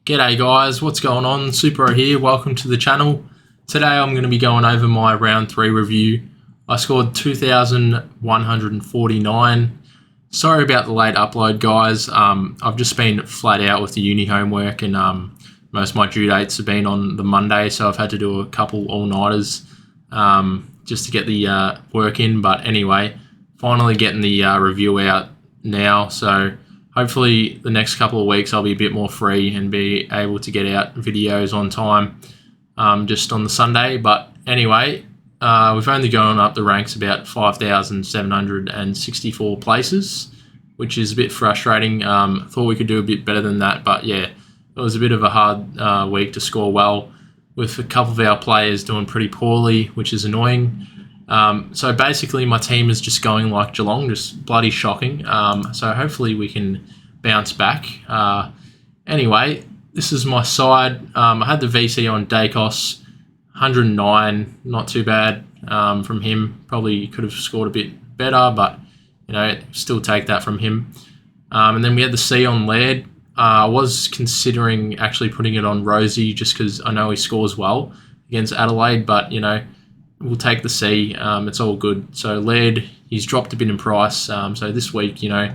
G'day guys, what's going on? Super here, welcome to the channel. Today I'm going to be going over my round 3 review. I scored 2,149. Sorry about the late upload guys. I've just been flat out with the uni homework and most of my due dates have been on the Monday, so I've had to do a couple all-nighters just to get the work in. But anyway, finally getting the review out now, so hopefully the next couple of weeks I'll be a bit more free and be able to get out videos on time just on the Sunday. But anyway, we've only gone up the ranks about 5,764 places, which is a bit frustrating. Thought we could do a bit better than that, but yeah, it was a bit of a hard week to score well, with a couple of our players doing pretty poorly, which is annoying. So basically my team is just going like Geelong, just bloody shocking. So hopefully we can bounce back. Anyway, this is my side. I had the VC on Dacos, 109, not too bad from him. Probably could have scored a bit better, but you know, still take that from him. And then we had the C on Laird. I was considering actually putting it on Rosie just because I know he scores well against Adelaide, but you know, we'll take the C. It's all good. So Laird, he's dropped a bit in price. So this week, you know,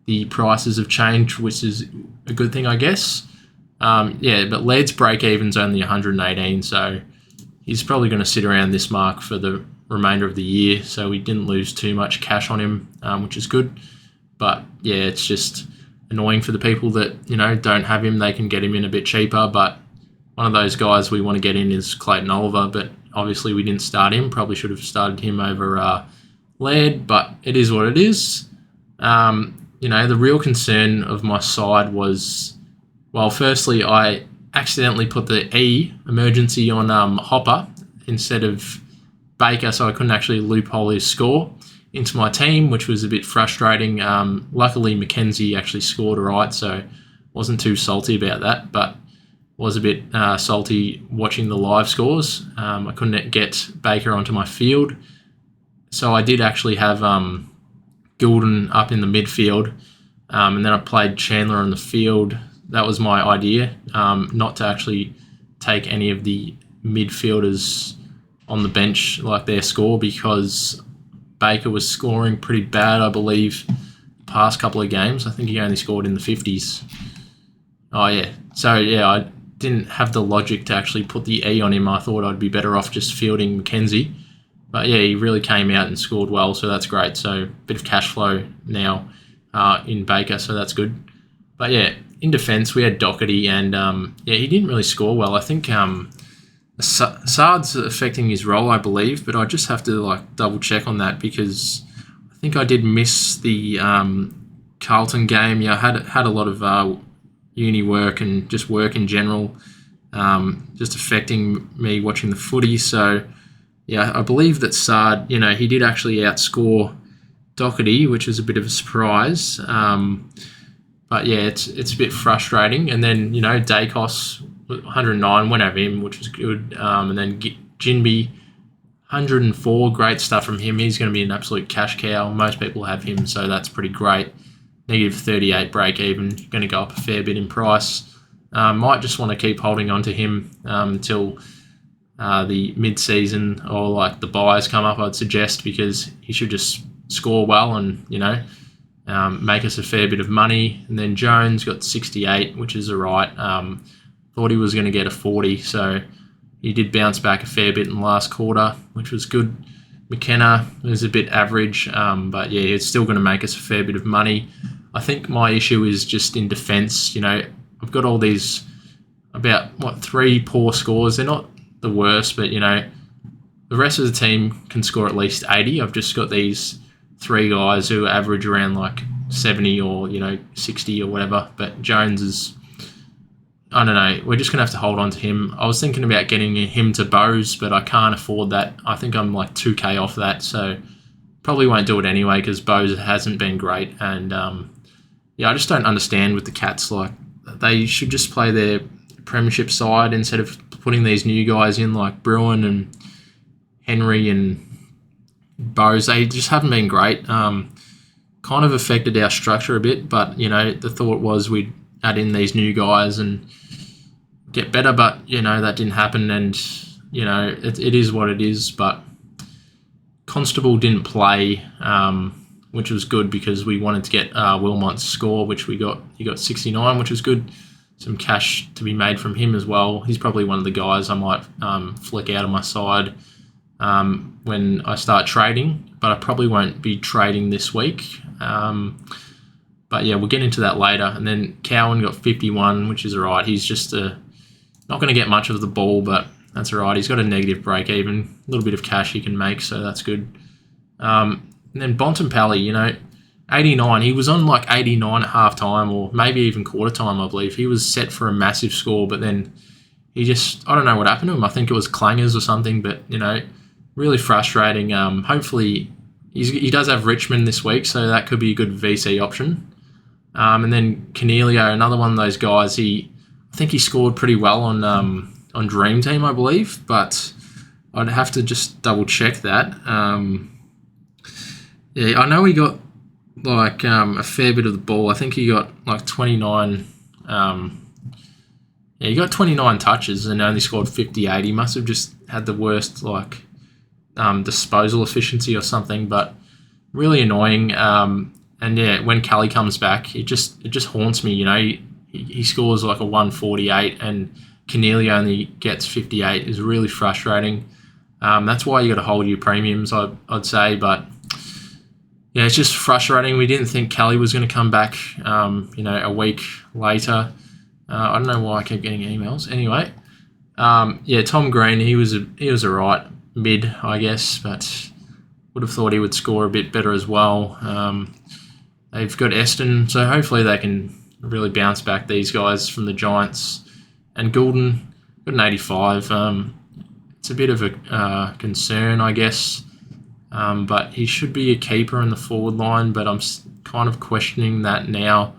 the prices have changed, which is a good thing, I guess. Yeah, but Laird's break-even's only 118, so he's probably going to sit around this mark for the remainder of the year. So we didn't lose too much cash on him, which is good. But yeah, it's just annoying for the people that, you know, don't have him. They can get him in a bit cheaper, but one of those guys we want to get in is Clayton Oliver, but obviously we didn't start him. Probably should have started him over Laird, but it is what it is. You know, the real concern of my side was, well, firstly, I accidentally put the E, emergency, on Hopper instead of Baker, so I couldn't actually loophole his score into my team, which was a bit frustrating. Luckily, Mackenzie actually scored all right, so wasn't too salty about that, but was a bit salty watching the live scores. I couldn't get Baker onto my field, so I did actually have Gilden up in the midfield, and then I played Chandler on the field. That was my idea, not to actually take any of the midfielders on the bench, like their score, because Baker was scoring pretty bad, I believe, the past couple of games. I think he only scored in the 50s. Oh, yeah. So, yeah, I didn't have the logic to actually put the E on him. I thought I'd be better off just fielding Mackenzie. But, yeah, he really came out and scored well, so that's great. So, a bit of cash flow now in Baker, so that's good. But, yeah, in defence, we had Doherty, and, yeah, he didn't really score well. I think Sard's affecting his role, I believe, but I just have to like double check on that because I think I did miss the Carlton game. Yeah, I had a lot of uni work and just work in general, just affecting me watching the footy. So yeah, I believe that Sard, you know, he did actually outscore Doherty, which was a bit of a surprise. But yeah, it's a bit frustrating. And then, you know, Dacos, 109, went over him, which was good. And then Jinby, 104, great stuff from him. He's going to be an absolute cash cow. Most people have him, so that's pretty great. Negative 38 break even, going to go up a fair bit in price. Might just want to keep holding on to him until the mid-season or like the buys come up, I'd suggest, because he should just score well and, you know, make us a fair bit of money. And then Jones got 68, which is all right. Thought he was going to get a 40, so he did bounce back a fair bit in the last quarter, which was good. McKenna was a bit average, but yeah, it's still going to make us a fair bit of money. I think my issue is just in defence. You know, I've got all these about, 3 poor scores. They're not the worst, but, you know, the rest of the team can score at least 80. I've just got these 3 guys who average around like 70 or, you know, 60 or whatever, but Jones is, I don't know, we're just going to have to hold on to him. I was thinking about getting him to Bose, but I can't afford that. I think I'm like 2K off that, so probably won't do it anyway because Bose hasn't been great. And yeah, I just don't understand with the Cats. Like, they should just play their premiership side instead of putting these new guys in like Bruin and Henry and Bose. They just haven't been great. Kind of affected our structure a bit, but, you know, the thought was we'd add in these new guys and get better, but that didn't happen, and it is what it is. But Constable didn't play, which was good because we wanted to get Wilmot's score, which we got. He got 69, which was good. Some cash to be made from him as well. He's probably one of the guys I might flick out of my side when I start trading, but I probably won't be trading this week. But yeah, we'll get into that later. And then Cowan got 51, which is all right. He's just not going to get much of the ball, but that's all right. He's got a negative break even, a little bit of cash he can make, so that's good. And then Bontempelli, 89. He was on like 89 at half time, or maybe even quarter time, I believe. He was set for a massive score, but then I don't know what happened to him. I think it was clangers or something, but, really frustrating. Hopefully, he does have Richmond this week, so that could be a good VC option. And then Cornelio, another one of those guys, I think he scored pretty well on Dream Team, I believe, but I'd have to just double check that. Yeah, I know he got like a fair bit of the ball. I think he got like 29. He got 29 touches and only scored 58. He must have just had the worst disposal efficiency or something, but really annoying. And yeah, when Kelly comes back, it just haunts me. He scores like a 148, and Cornelio only gets 58. Is really frustrating. That's why you got to hold your premiums, I'd say. But yeah, it's just frustrating. We didn't think Kelly was going to come back. A week later. I don't know why I keep getting emails. Anyway, Tom Green, he was a right mid, I guess, but would have thought he would score a bit better as well. They've got Eston, so hopefully they can really bounce back, these guys from the Giants. And Goulden got an 85. It's a bit of a concern, I guess, but he should be a keeper in the forward line, but I'm kind of questioning that now.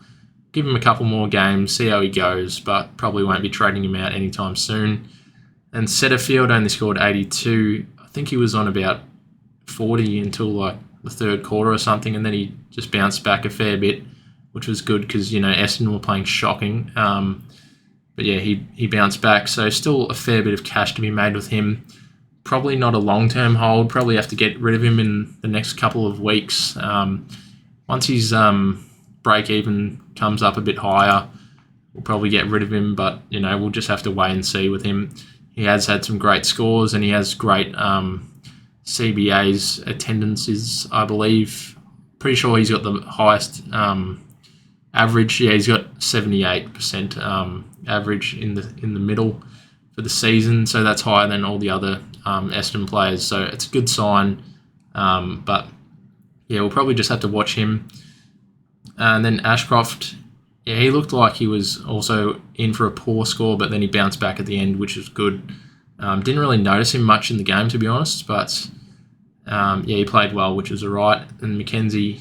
Give him a couple more games, see how he goes, but probably won't be trading him out anytime soon. And Setterfield only scored 82. I think he was on about 40 until like the third quarter or something, and then he just bounced back a fair bit, which was good because, Essendon were playing shocking. But yeah, he bounced back, so still a fair bit of cash to be made with him. Probably not a long-term hold. Probably have to get rid of him in the next couple of weeks. Once his break-even comes up a bit higher, we'll probably get rid of him, but, we'll just have to wait and see with him. He has had some great scores, and he has great CBA's attendances, I believe. Pretty sure he's got the highest average. Yeah, he's got 78% average in the middle for the season, so that's higher than all the other Essendon players. So it's a good sign. But yeah, we'll probably just have to watch him. And then Ashcroft, yeah, he looked like he was also in for a poor score, but then he bounced back at the end, which was good. Didn't really notice him much in the game, to be honest, but he played well, which was all right. And McKenzie,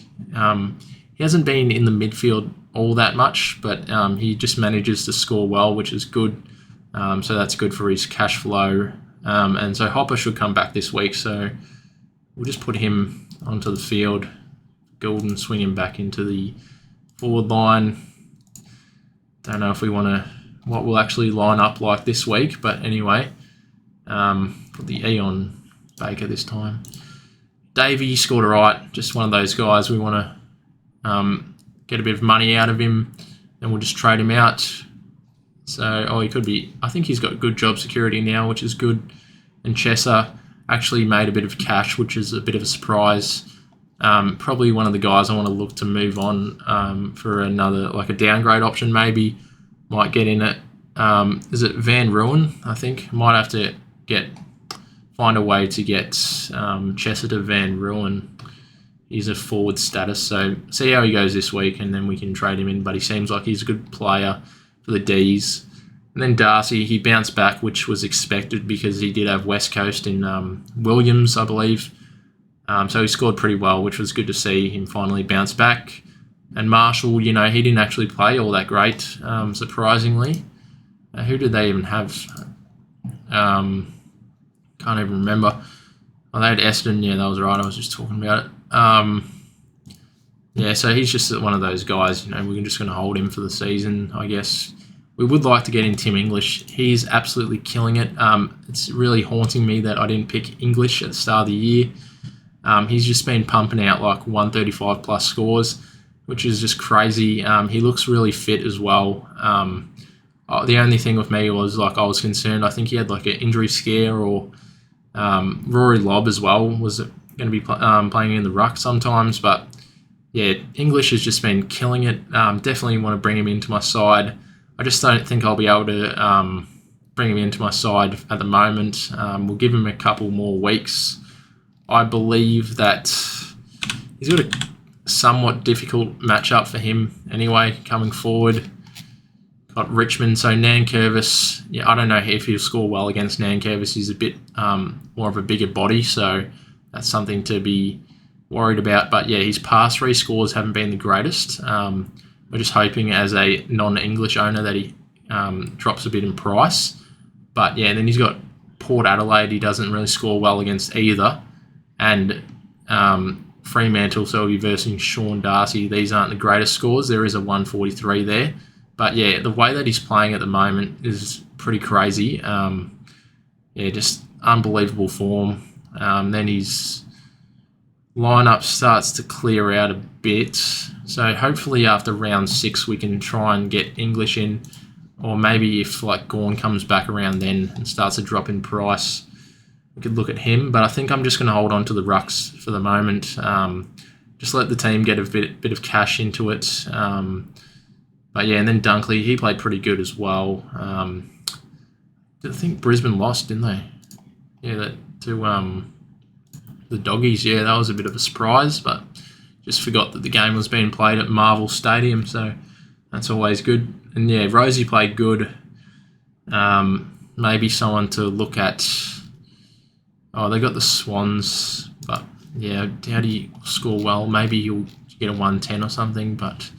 he hasn't been in the midfield all that much, but he just manages to score well, which is good. So that's good for his cash flow. And so Hopper should come back this week, so we'll just put him onto the field. Goulden, swing him back into the forward line. Don't know if we want to, what we'll actually line up like this week, but anyway, put the E on Baker this time. Davey scored all right, just one of those guys we want to get a bit of money out of him, and we'll just trade him out. So, he could be, I think he's got good job security now, which is good. And Chesser actually made a bit of cash, which is a bit of a surprise. Probably one of the guys I want to look to move on for another, like a downgrade option maybe. Might get in it. Is it Van Ruin, I think? Might have to find a way to get Chesser to Van Ruin. He's a forward status, so see how he goes this week, and then we can trade him in. But he seems like he's a good player for the Ds. And then Darcy, he bounced back, which was expected because he did have West Coast in Williams, I believe. So he scored pretty well, which was good to see him finally bounce back. And Marshall, he didn't actually play all that great, surprisingly. Who did they even have? Can't even remember. Oh, they had Eston. Yeah, that was right. I was just talking about it. So he's just one of those guys, we're just going to hold him for the season, I guess. we would like to get in Tim English. He's absolutely killing it. It's really haunting me that I didn't pick English at the start of the year. He's just been pumping out like 135 plus scores, which is just crazy. He looks really fit as well. The only thing with me was I was concerned. I think he had like an injury scare, or Rory Lobb as well was going to be playing in the ruck sometimes. But yeah, English has just been killing it. Definitely want to bring him into my side. I just don't think I'll be able to bring him into my side at the moment. We'll give him a couple more weeks. I believe that he's got a somewhat difficult matchup for him anyway, coming forward. Got Richmond, so Nankervis, I don't know if he'll score well against Nankervis. He's a bit more of a bigger body, so that's something to be worried about. But yeah, his past 3 scores haven't been the greatest. We're just hoping as a non-English owner that he drops a bit in price. But yeah, then he's got Port Adelaide. He doesn't really score well against either. And Fremantle, so he'll be versing Sean Darcy. These aren't the greatest scores. There is a 143 there. But yeah, the way that he's playing at the moment is pretty crazy. Just unbelievable form. Then his lineup starts to clear out a bit. So hopefully after round 6 we can try and get English in, or maybe if like Gawn comes back around then and starts to drop in price, we could look at him. But I think I'm just going to hold on to the rucks for the moment. Just let the team get a bit of cash into it. But yeah, and then Dunkley, he played pretty good as well. I think Brisbane lost, didn't they? Yeah, to the Doggies. Yeah, that was a bit of a surprise, but just forgot that the game was being played at Marvel Stadium, so that's always good. And yeah, Rosie played good. Maybe someone to look at. Oh, they got the Swans, but yeah, how do you score well? Maybe you'll get a 110 or something, but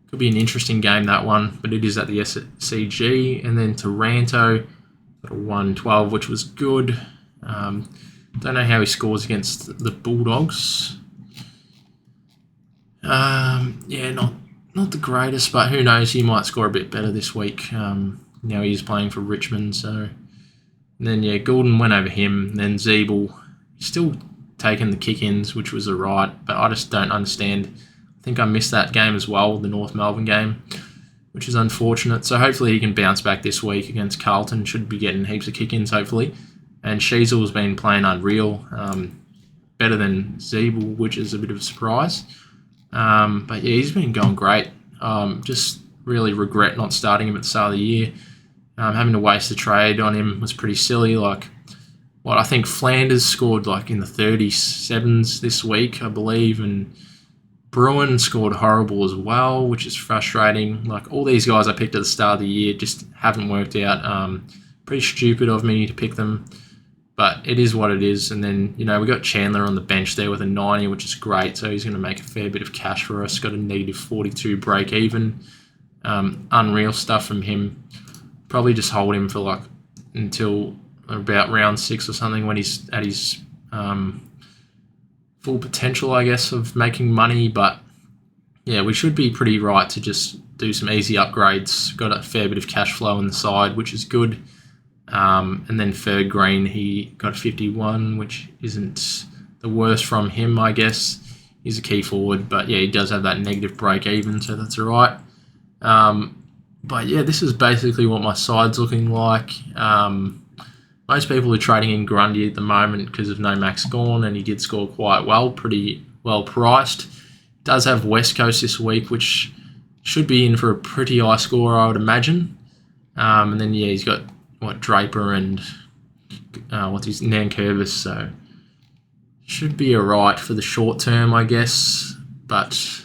could be an interesting game, that one. But it is at the SCG. And then Taranto got a 112, which was good. Don't know how he scores against the Bulldogs. Not the greatest, but who knows? He might score a bit better this week. Now he's playing for Richmond, so. And then yeah, Goulden went over him. Then Zeeble, still taking the kick-ins, which was alright, but I just don't understand. I think I missed that game as well, the North Melbourne game, which is unfortunate. So hopefully he can bounce back this week against Carlton. Should be getting heaps of kick-ins, hopefully. And Sheasel's been playing unreal, better than Zeeble, which is a bit of a surprise. But yeah, he's been going great. Just really regret not starting him at the start of the year. Having to waste a trade on him was pretty silly. I think Flanders scored in the 37s this week, I believe, and Bruin scored horrible as well, which is frustrating. All these guys I picked at the start of the year just haven't worked out. Pretty stupid of me to pick them, but it is what it is. And then, we got Chandler on the bench there with a 90, which is great, so he's going to make a fair bit of cash for us. Got a negative 42 break even. Unreal stuff from him. Probably just hold him for until about round 6 or something, when he's at his full potential, I guess, of making money. But yeah, we should be pretty right to just do some easy upgrades. Got a fair bit of cash flow on the side, which is good. And then Ferg Green, he got a 51, which isn't the worst from him, I guess. He's a key forward, but yeah, he does have that negative break even, so that's all right. But yeah, this is basically what my side's looking like. Most people are trading in Grundy at the moment because of no Max Gawn, and he did score quite well, pretty well priced. Does have West Coast this week, which should be in for a pretty high score, I would imagine. And then yeah, he's got Draper and Nankervis, so should be alright for the short term, I guess. But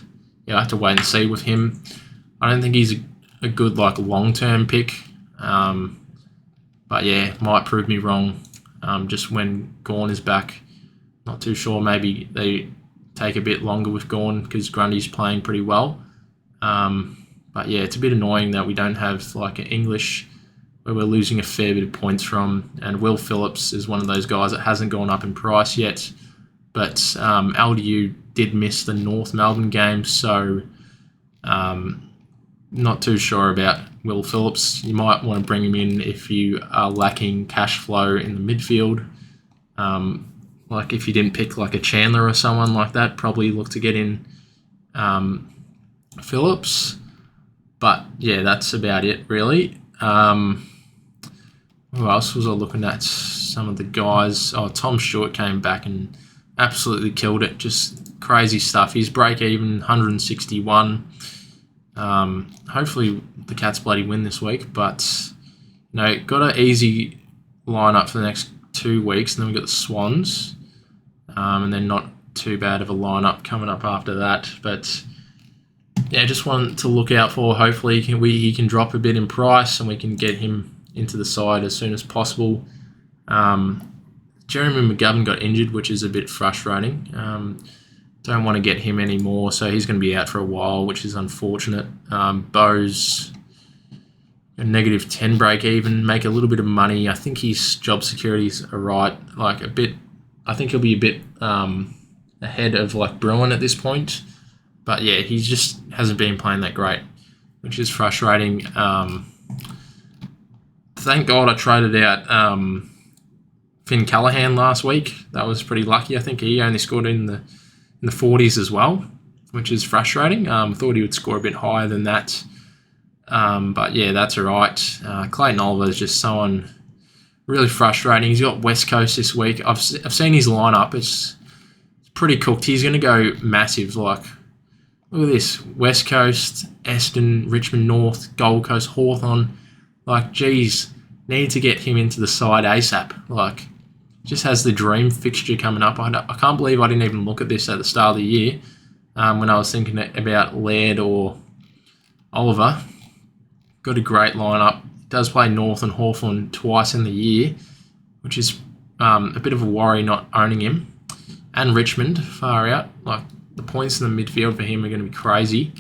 yeah, I have to wait and see with him. I don't think he's a good long-term pick. But yeah, might prove me wrong just when Gawn is back. Not too sure. Maybe they take a bit longer with Gawn because Grundy's playing pretty well. But yeah, it's a bit annoying that we don't have an English where we're losing a fair bit of points from. And Will Phillips is one of those guys that hasn't gone up in price yet. But LDU did miss the North Melbourne game, so not too sure about Will Phillips. You might want to bring him in if you are lacking cash flow in the midfield. Like if you didn't pick like a Chandler or someone like that, probably look to get in Phillips. But yeah, that's about it really. Who else was I looking at? Some of the guys. Oh, Tom Stewart came back and absolutely killed it. Just crazy stuff. His break even 161. Hopefully the Cats bloody win this week, but got an easy lineup for the next 2 weeks, and then we've got the Swans, and then not too bad of a lineup coming up after that. But yeah, just one to look out for. Hopefully he can drop a bit in price, and we can get him into the side as soon as possible. Jeremy McGovern got injured, which is a bit frustrating. Don't want to get him anymore, so he's going to be out for a while, which is unfortunate. Bo's a negative 10 break even, make a little bit of money. I think his job securities are right, like a bit. I think he'll be a bit ahead of like Bruin at this point, but yeah, he just hasn't been playing that great, which is frustrating. Thank God I traded out Finn Callahan last week. That was pretty lucky. I think he only scored in the 40s as well, which is frustrating. Thought he would score a bit higher than that. But yeah, that's all right. Clayton Oliver is just someone really frustrating. He's got West Coast this week. I've seen his lineup. It's pretty cooked. He's going to go massive. Like, look at this. West Coast, Aston, Richmond North, Gold Coast, Hawthorn. Like, geez, need to get him into the side ASAP. Like, just has the dream fixture coming up. I can't believe I didn't even look at this at the start of the year when I was thinking about Laird or Oliver. Got a great lineup. Does play North and Hawthorn twice in the year, which is a bit of a worry not owning him. And Richmond, far out. Like, the points in the midfield for him are going to be crazy.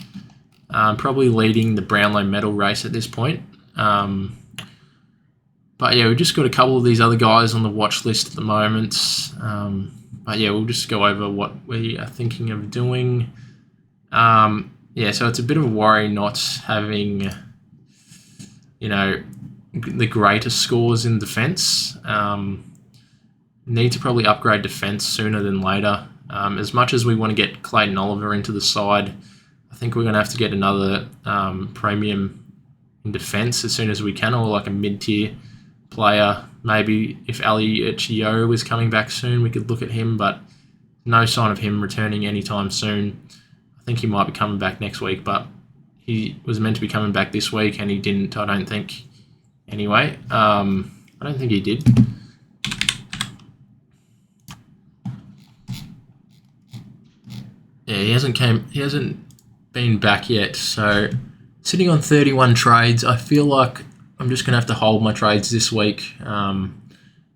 Probably leading the Brownlow medal race at this point. But yeah, we've just got a couple of these other guys on the watch list at the moment. But yeah, we'll just go over what we are thinking of doing. Yeah, so it's a bit of a worry not having, the greatest scores in defence. Need to probably upgrade defence sooner than later. As much as we want to get Clayton Oliver into the side, I think we're going to have to get another premium in defence as soon as we can, or like a mid-tier player. Maybe if Ali Chio is coming back soon, we could look at him, but no sign of him returning anytime soon. I think he might be coming back next week, but he was meant to be coming back this week and he didn't, I don't think. Anyway, I don't think he did. Yeah, he hasn't been back yet, so sitting on 31 trades, I feel like I'm just going to have to hold my trades this week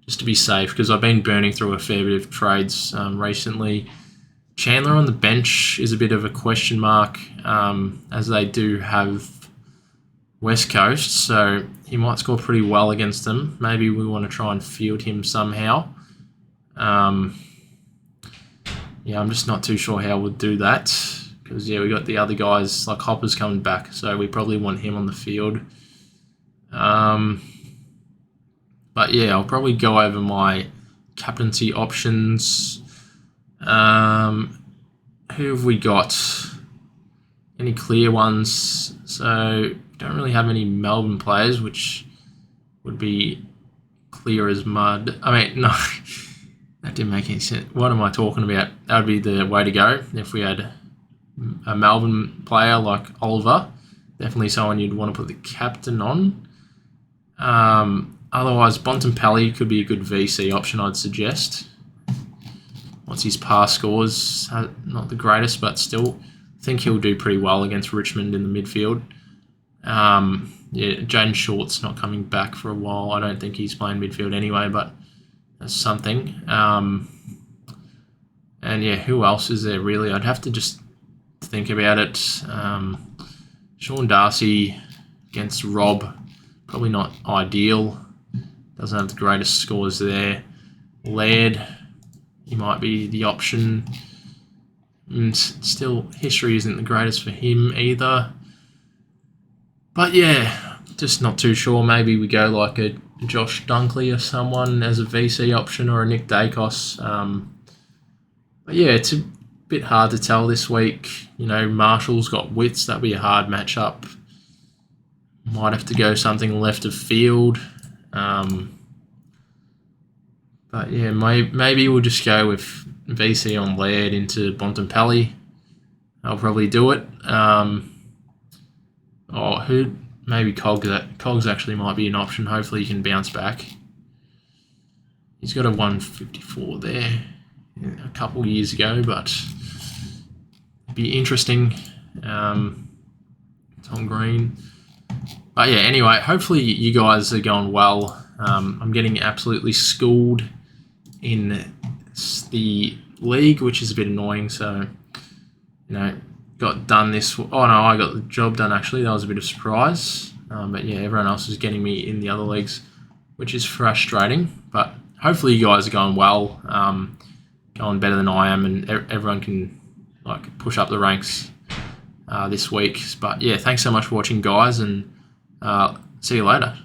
just to be safe, because I've been burning through a fair bit of trades recently. Chandler on the bench is a bit of a question mark, as they do have West Coast, so he might score pretty well against them. Maybe we want to try and field him somehow. Yeah, I'm just not too sure how we'll do that, because yeah, we got the other guys, like Hopper's coming back, so we probably want him on the field. But yeah, I'll probably go over my captaincy options. Who have we got? Any clear ones? So don't really have any Melbourne players, which would be clear as mud. I mean, no, that didn't make any sense. What am I talking about? That would be the way to go if we had a Melbourne player like Oliver. Definitely someone you'd want to put the captain on. Otherwise, Bontempelli could be a good VC option, I'd suggest. What's his past scores? Not the greatest, but still, I think he'll do pretty well against Richmond in the midfield. Yeah, Jaden Short's not coming back for a while. I don't think he's playing midfield anyway, but that's something. And yeah, who else is there really? I'd have to just think about it. Sean Darcy against Rob, probably not ideal. Doesn't have the greatest scores there. Laird, he might be the option. Still, history isn't the greatest for him either. But yeah, just not too sure. Maybe we go like a Josh Dunkley or someone as a VC option, or a Nick Dacos. But yeah, it's a bit hard to tell this week. Marshall's got Wits. That'll be a hard matchup. Might have to go something left of field. But yeah, maybe we'll just go with VC on Laird into Bontempelli. I'll probably do it. Maybe Cogs actually might be an option. Hopefully he can bounce back. He's got a 154 there a couple years ago, but it'd be interesting. Tom Green. But yeah, anyway, hopefully you guys are going well. I'm getting absolutely schooled in the league, which is a bit annoying. So, got done this. Oh no, I got the job done actually. That was a bit of a surprise. But yeah, everyone else is getting me in the other leagues, which is frustrating. But hopefully you guys are going well, going better than I am, and everyone can push up the ranks this week. But yeah, thanks so much for watching, guys, and see you later.